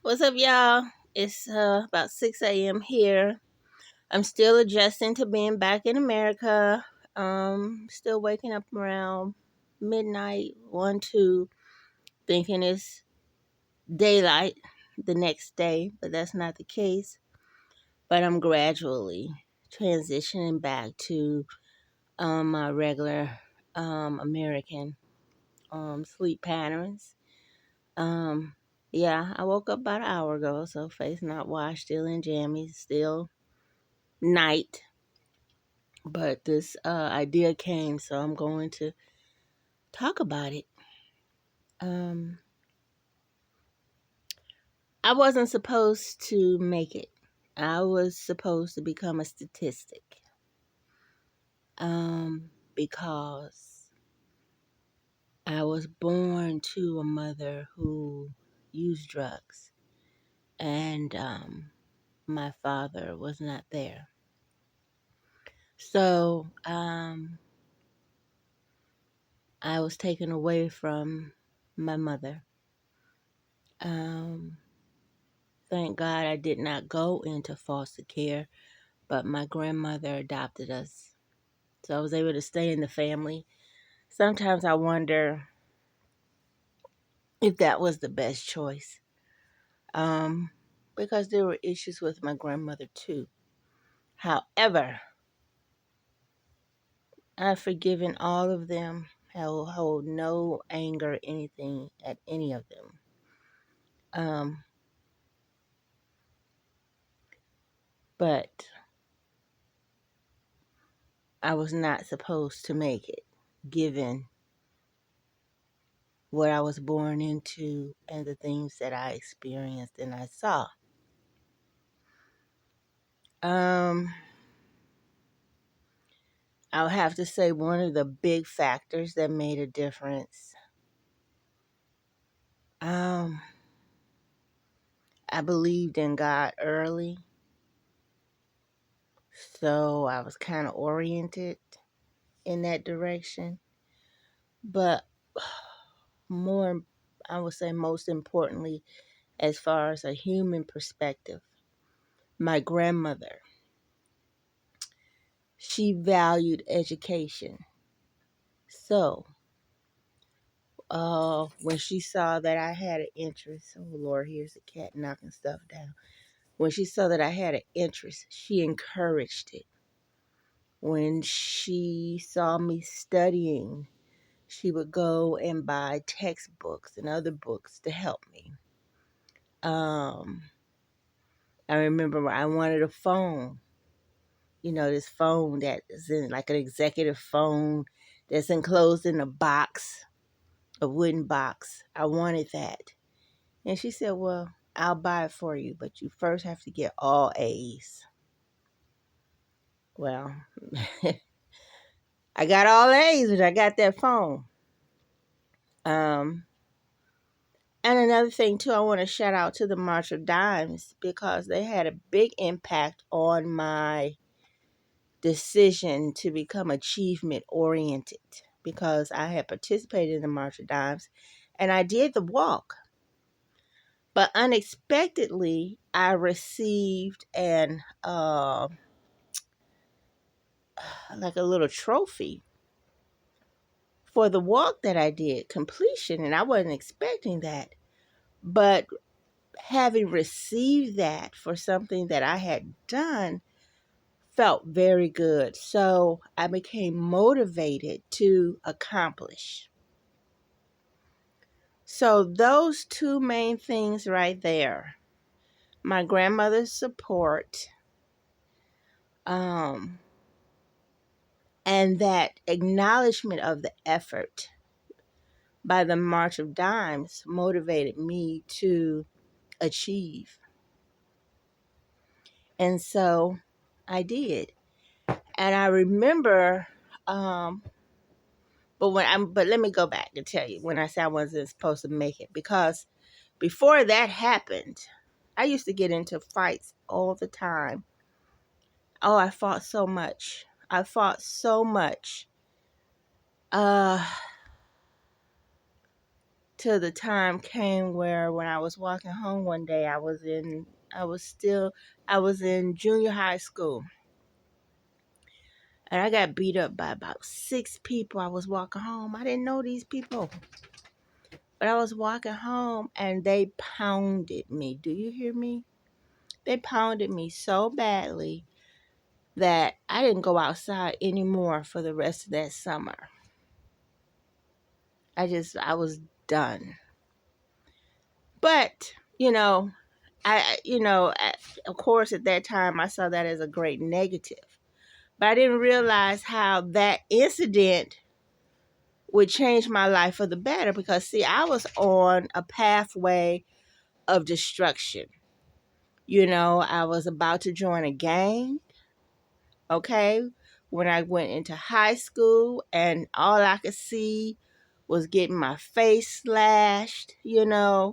What's up, y'all? It's about 6 a.m. here. I'm still adjusting to being back in America. Still waking up around midnight, 1, 2, thinking it's daylight the next day, but that's not the case. But I'm gradually transitioning back to my regular American sleep patterns. Um, yeah, I woke up about an hour ago, so face not washed, still in jammies, still night. But this idea came, so I'm going to talk about it. Um, I wasn't supposed to make it. I was supposed to become a statistic. Because I was born to a mother who used drugs, and my father was not there. So I was taken away from my mother. Um, thank God I did not go into foster care, but my grandmother adopted us. So I was able to stay in the family. Sometimes I wonder if that was the best choice. Um, because there were issues with my grandmother too. However, I've forgiven all of them. I will hold no anger, anything at any of them. Um, but I was not supposed to make it, given what I was born into and the things that I experienced and I saw. Um, I'll have to say one of the big factors that made a difference. Um, I believed in God early, so I was kind of oriented in that direction. But more, I would say most importantly, as far as a human perspective, my grandmother, she valued education. So, when she saw that I had an interest, oh Lord, here's a cat knocking stuff down. When she saw that I had an interest, she encouraged it. When she saw me studying, she would go and buy textbooks and other books to help me. I remember I wanted a phone, this phone that is in like an executive phone that's enclosed in a box, a wooden box. I wanted that. And she said, well, I'll buy it for you, but you first have to get all A's. Well, I got all A's, but I got that phone. Um, and another thing, too, I want to shout out to the March of Dimes because they had a big impact on my decision to become achievement oriented because I had participated in the March of Dimes and I did the walk. But unexpectedly, I received like a little trophy for the walk that I did, completion, and I wasn't expecting that. But having received that for something that I had done felt very good. So I became motivated to accomplish. So those two main things right there, my grandmother's support, um, and that acknowledgement of the effort by the March of Dimes motivated me to achieve. And so I did. And I remember, but let me go back to tell you when I said I wasn't supposed to make it, because before that happened, I used to get into fights all the time. Oh, I fought so much. I fought so much. Uh, till the time came where when I was walking home one day, I was in junior high school, and I got beat up by about 6 people. I was walking home. I didn't know these people, but I was walking home and they pounded me. Do you hear me? They pounded me so badly that I didn't go outside anymore for the rest of that summer. I was done. But, of course, at that time, I saw that as a great negative. But I didn't realize how that incident would change my life for the better because, see, I was on a pathway of destruction. I was about to join a gang, okay, when I went into high school, and all I could see was getting my face slashed, just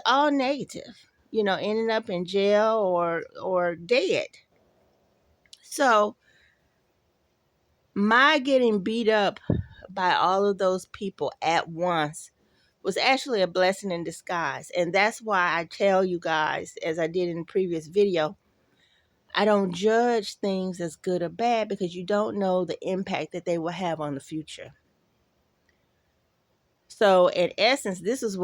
all negative, ending up in jail or dead. So my getting beat up by all of those people at once was actually a blessing in disguise. And that's why I tell you guys, as I did in the previous video, I don't judge things as good or bad because you don't know the impact that they will have on the future. So in essence, this was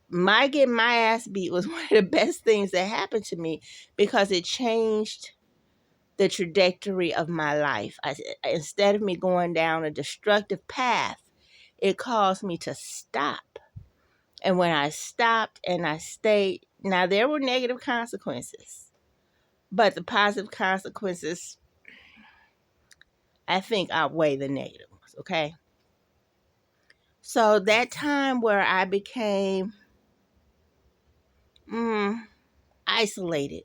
my getting my ass beat was one of the best things that happened to me because it changed the trajectory of my life. Instead of me going down a destructive path, it caused me to stop. And when I stopped and I stayed, now there were negative consequences, but the positive consequences, I think, outweigh the negative ones, okay? So that time where I became isolated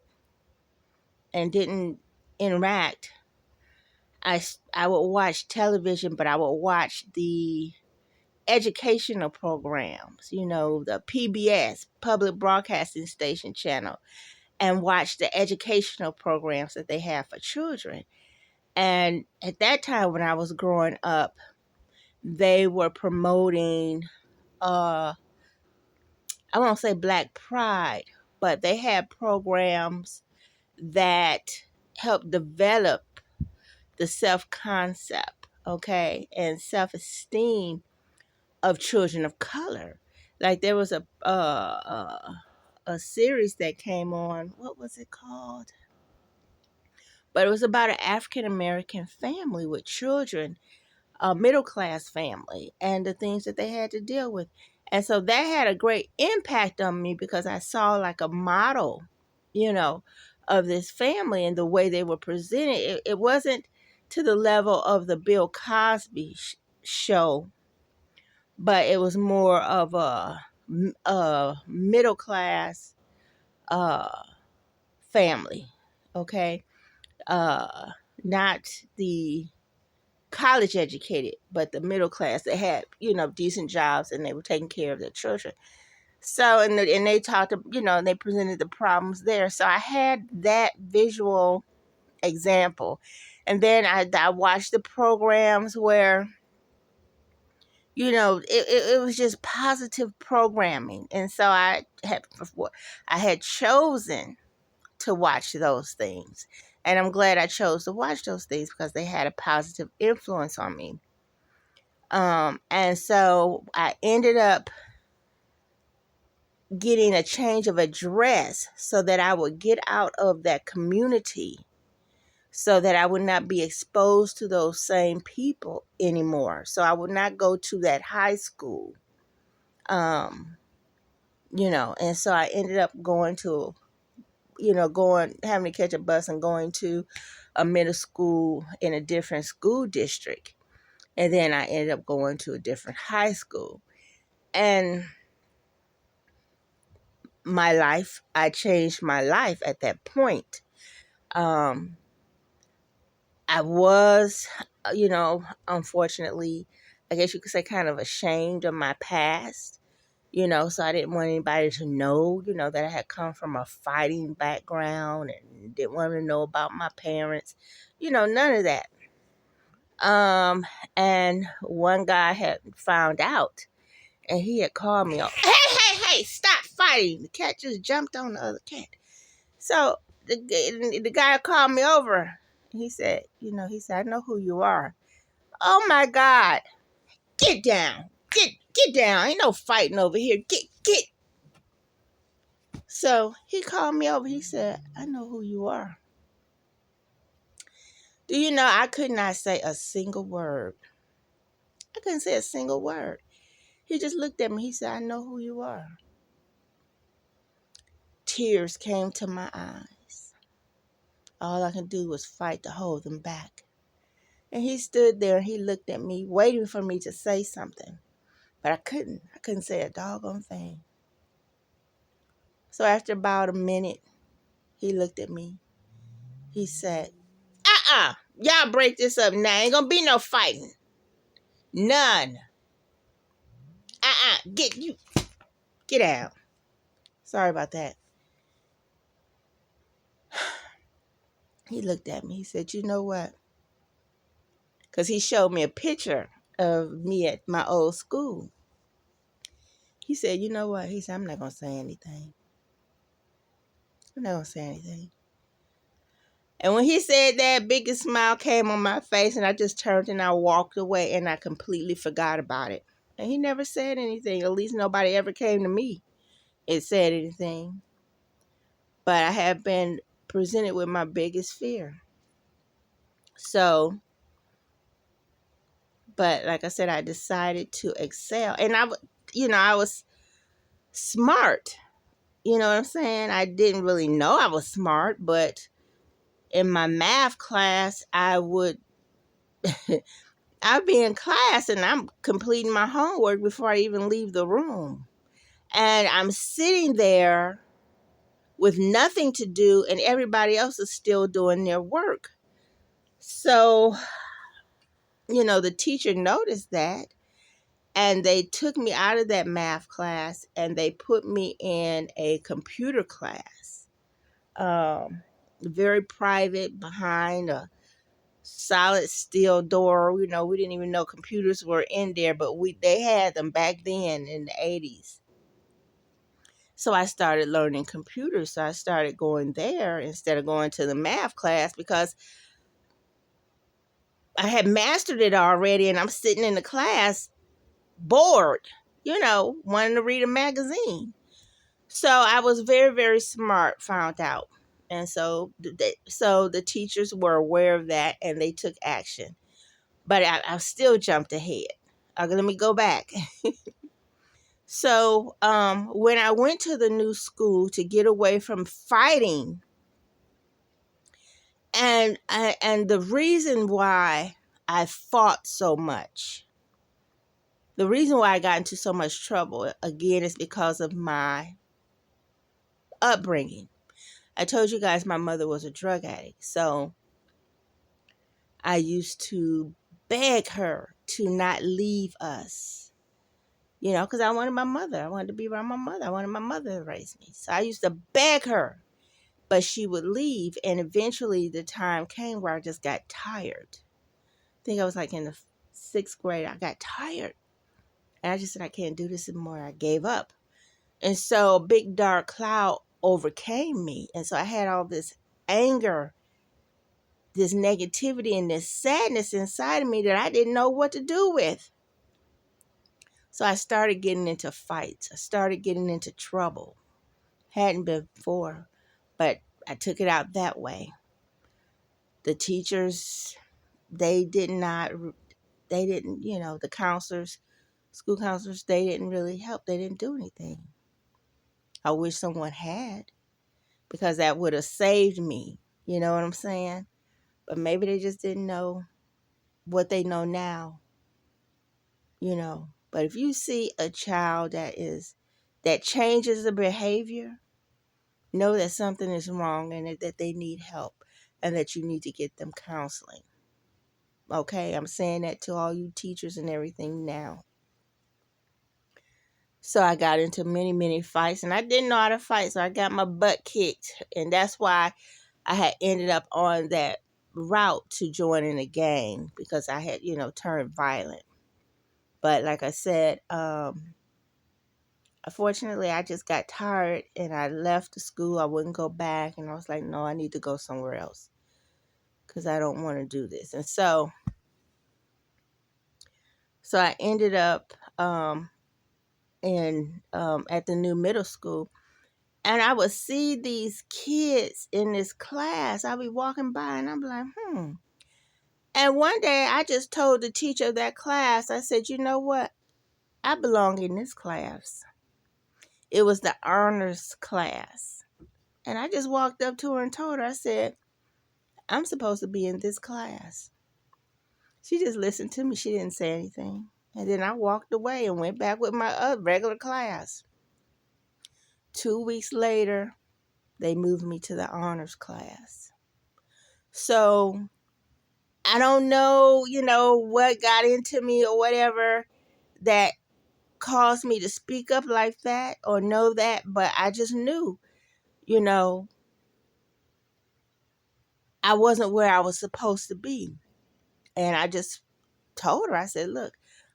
and didn't interact, I would watch television, but I would watch the educational programs, the PBS, Public Broadcasting Station channel, and watch the educational programs that they have for children. And at that time when I was growing up, they were promoting, I won't say Black Pride, but they had programs that helped develop the self-concept, okay, and self-esteem of children of color. Like there was a series that came on. What was it called? But it was about an African American family with children, a middle class family, and the things that they had to deal with. And so that had a great impact on me because I saw like a model, of this family and the way they were presented. It wasn't to the level of the Bill Cosby show, but it was more of a middle class family, okay? Not the college educated, but the middle class that had, decent jobs and they were taking care of their children. So, and they talked, and they presented the problems there. So I had that visual example. And then I watched the programs where, it was just positive programming. And so I had chosen to watch those things. And I'm glad I chose to watch those things because they had a positive influence on me. And so I ended up getting a change of address so that I would get out of that community so that I would not be exposed to those same people anymore. So I would not go to that high school. And so I ended up going to, having to catch a bus and going to a middle school in a different school district. And then I ended up going to a different high school. And I changed my life at that point. I was, unfortunately, I guess you could say kind of ashamed of my past, so I didn't want anybody to know, that I had come from a fighting background and didn't want to know about my parents, none of that. And one guy had found out, And he had called me, hey, stop fighting. The cat just jumped on the other cat. So the guy called me over. He said, I know who you are. Oh my God. Get down. Get down. Ain't no fighting over here. Get. So he called me over. He said, I know who you are. Do you know I could not say a single word? I couldn't say a single word. He just looked at me. He said, I know who you are. Tears came to my eyes. All I could do was fight to hold them back. And he stood there and he looked at me, waiting for me to say something. But I couldn't. I couldn't say a doggone thing. So after about a minute, he looked at me. He said, y'all break this up now. Ain't gonna be no fighting. None. Get out. Sorry about that. He looked at me. He said, you know what? Because he showed me a picture of me at my old school. He said, you know what? He said, I'm not going to say anything. I'm not going to say anything. And when he said that, biggest smile came on my face, and I just turned and I walked away, and I completely forgot about it. And he never said anything. At least nobody ever came to me and said anything. But I have been presented with my biggest fear. So, but like I said, I decided to excel. And I was smart. You know what I'm saying? I didn't really know I was smart, but in my math class, I'd be in class and I'm completing my homework before I even leave the room. And I'm sitting there with nothing to do and everybody else is still doing their work. So, the teacher noticed that and they took me out of that math class and they put me in a computer class. Very private, behind a solid steel door. We didn't even know computers were in there, but they had them back then in the 80s. So I started learning computers. So I started going there instead of going to the math class because I had mastered it already and I'm sitting in the class bored, wanting to read a magazine. So I was very, very smart, found out. And so the teachers were aware of that and they took action. But I still jumped ahead. Let me go back. So when I went to the new school to get away from fighting, and the reason why I fought so much, the reason why I got into so much trouble, again, is because of my upbringing. I told you guys my mother was a drug addict. So I used to beg her to not leave us, because I wanted my mother. I wanted to be around my mother. I wanted my mother to raise me. So I used to beg her, but she would leave. And eventually the time came where I just got tired. I think I was like in the 6th grade. I got tired. And I just said, I can't do this anymore. I gave up. And so a big dark cloud overcame me. And so I had all this anger, this negativity, and this sadness inside of me that I didn't know what to do with. So I started getting into fights. I started getting into trouble. Hadn't been before, but I took it out that way. The teachers, they didn't, the counselors, school counselors, they didn't really help. They didn't do anything. I wish someone had, because that would have saved me. You know what I'm saying? But maybe they just didn't know what they know now. But if you see a child that changes the behavior, know that something is wrong and that they need help and that you need to get them counseling. Okay, I'm saying that to all you teachers and everything now. So I got into many, many fights and I didn't know how to fight. So I got my butt kicked. And that's why I had ended up on that route to joining a gang, because I had, turned violent. But like I said, Unfortunately, I just got tired and I left the school. I wouldn't go back. And I was like, no, I need to go somewhere else because I don't want to do this. And so I ended up in at the new middle school. And I would see these kids in this class. I'd be walking by and I'm like, hmm. And one day I just told the teacher of that class, I said, you know what? I belong in this class. It was the honors class. And I just walked up to her and told her, I said, I'm supposed to be in this class. She just listened to me. She didn't say anything. And then I walked away and went back with my regular class. 2 weeks later, they moved me to the honors class. So I don't know, what got into me or whatever that caused me to speak up like that or know that, but I just knew, you know, I wasn't where I was supposed to be. And I just told her, I said, look,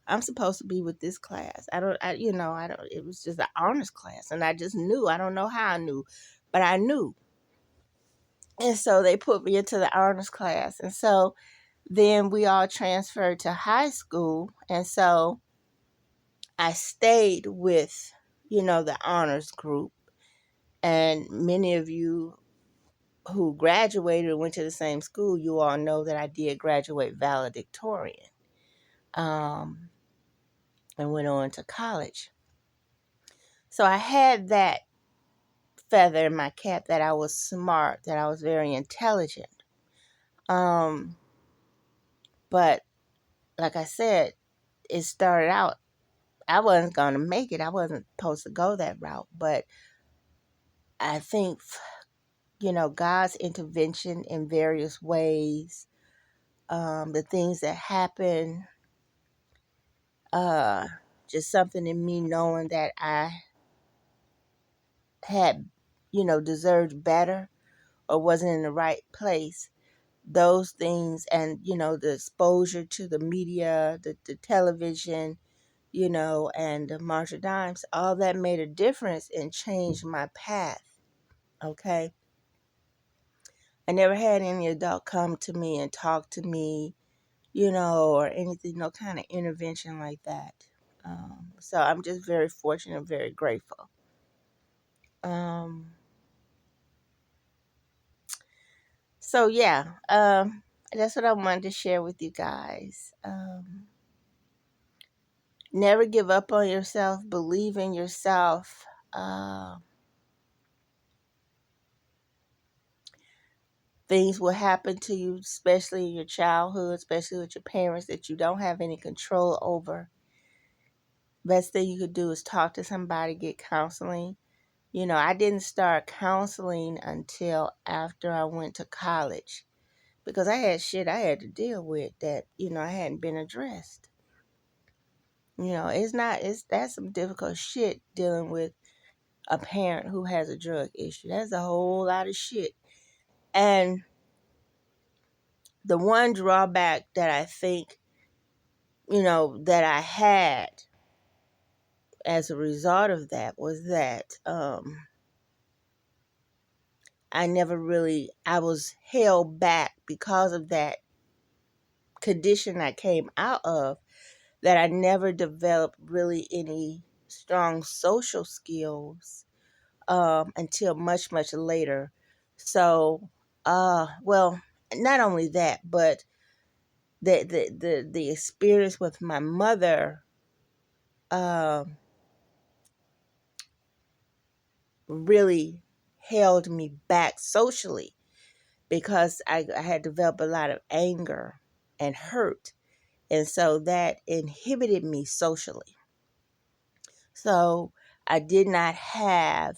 I'm supposed to be with this class. It was just an honors class. And I just knew. I don't know how I knew, but I knew. And so they put me into the honors class. And so then we all transferred to high school. And so I stayed with, the honors group. And many of you who graduated and went to the same school, you all know that I did graduate valedictorian and went on to college. So I had that feather in my cap that I was smart, that I was very intelligent. But like I said, it started out, I wasn't going to make it. I wasn't supposed to go that route. But I think, God's intervention in various ways, the things that happen, just something in me knowing that I had, deserved better or wasn't in the right place. Those things and, the exposure to the media, the television, and the March of Dimes, all that made a difference and changed my path. Okay. I never had any adult come to me and talk to me, or anything, no kind of intervention like that. So I'm just very fortunate, very grateful. Um, so yeah, that's what I wanted to share with you guys. Never give up on yourself. Believe in yourself. Things will happen to you, especially in your childhood, especially with your parents that you don't have any control over. Best thing you could do is talk to somebody, get counseling. I didn't start counseling until after I went to college because I had shit I had to deal with that, I hadn't been addressed. That's some difficult shit dealing with a parent who has a drug issue. That's a whole lot of shit. And the one drawback that I think, that I had as a result of that was that I was held back because of that condition I came out of, that I never developed really any strong social skills until much, much later. So, well, not only that, but the experience with my mother really held me back socially because I had developed a lot of anger and hurt. And so that inhibited me socially. So I did not have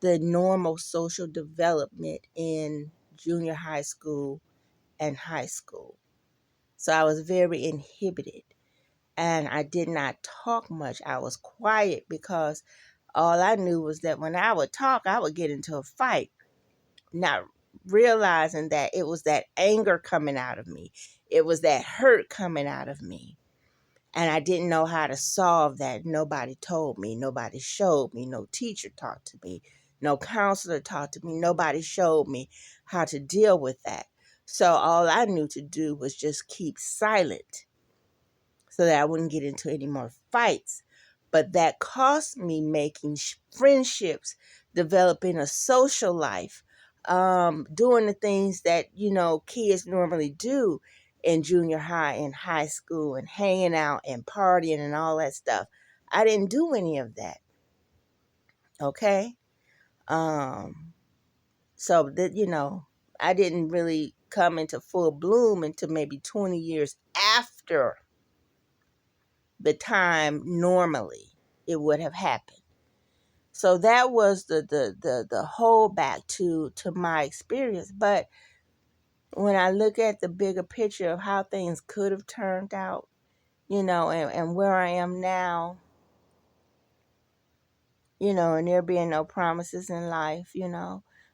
the normal social development in junior high school and high school. So I was very inhibited and I did not talk much. I was quiet because all I knew was that when I would talk, I would get into a fight, not realizing that it was that anger coming out of me. It was that hurt coming out of me. And I didn't know how to solve that. Nobody told me, nobody showed me, no teacher taught to me, no counselor taught to me, nobody showed me how to deal with that. So all I knew to do was just keep silent so that I wouldn't get into any more fights. But that cost me making friendships, developing a social life, doing the things that, kids normally do in junior high and high school, and hanging out and partying and all that stuff. I didn't do any of that. Okay. Um, so that, I didn't really come into full bloom until maybe 20 years after the time normally it would have happened. So that was the whole back to my experience. But when I look at the bigger picture of how things could have turned out, and where I am now, and there being no promises in life,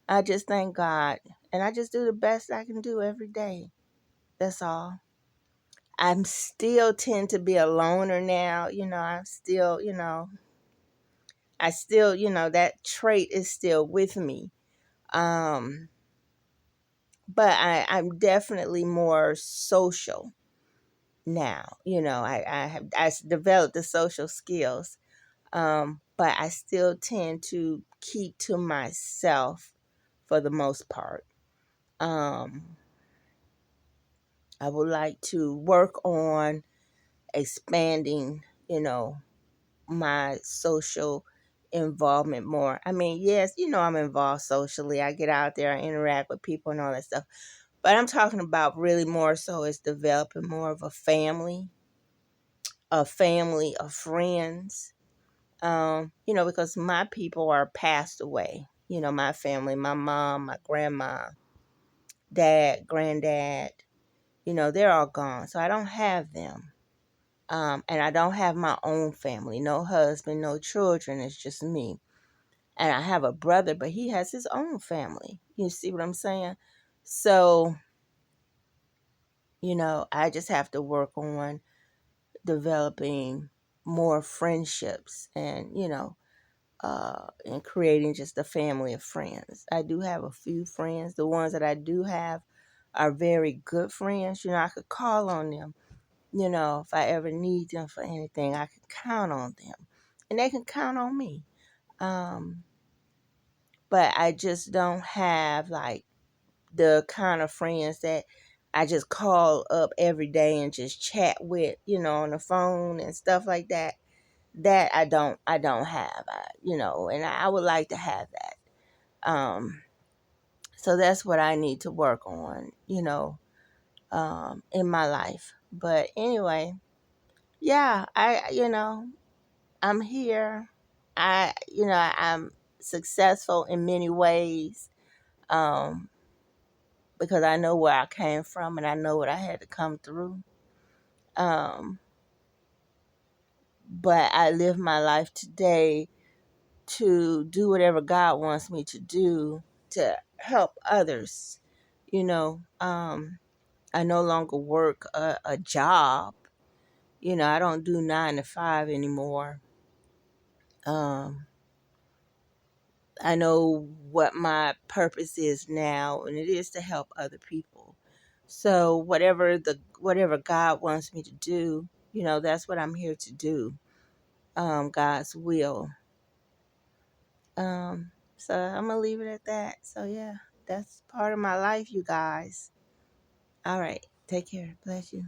I just thank God, and I just do the best I can do every day. That's all. I'm still tend to be a loner now, I'm still, I still, that trait is still with me. Um, but I'm definitely more social now. I developed the social skills. But I still tend to keep to myself for the most part. Um, I would like to work on expanding, my social involvement more. I mean, yes, I'm involved socially. I get out there, I interact with people and all that stuff. But I'm talking about really more so is developing more of a family of friends. Because my people are passed away. My family, my mom, my grandma, dad, granddad, they're all gone. So I don't have them. And I don't have my own family, no husband, no children. It's just me. And I have a brother, but he has his own family. You see what I'm saying? So, I just have to work on developing more friendships and creating just a family of friends. I do have a few friends. The ones that I do have are very good friends. I could call on them. If I ever need them for anything, I can count on them. And they can count on me. Um, but I just don't have like the kind of friends that I just call up every day and just chat with, on the phone and stuff like that. That I don't have, and I would like to have that. So that's what I need to work on, in my life. But anyway, yeah, I'm here. I'm successful in many ways, um, because I know where I came from and I know what I had to come through. Um, but I live my life today to do whatever God wants me to do to help others. I no longer work a job. I don't do 9 to 5 anymore. Um, I know what my purpose is now, and it is to help other people. So whatever God wants me to do, that's what I'm here to do. God's will. So I'm gonna leave it at that. So yeah, that's part of my life, you guys. All right, take care. Bless you.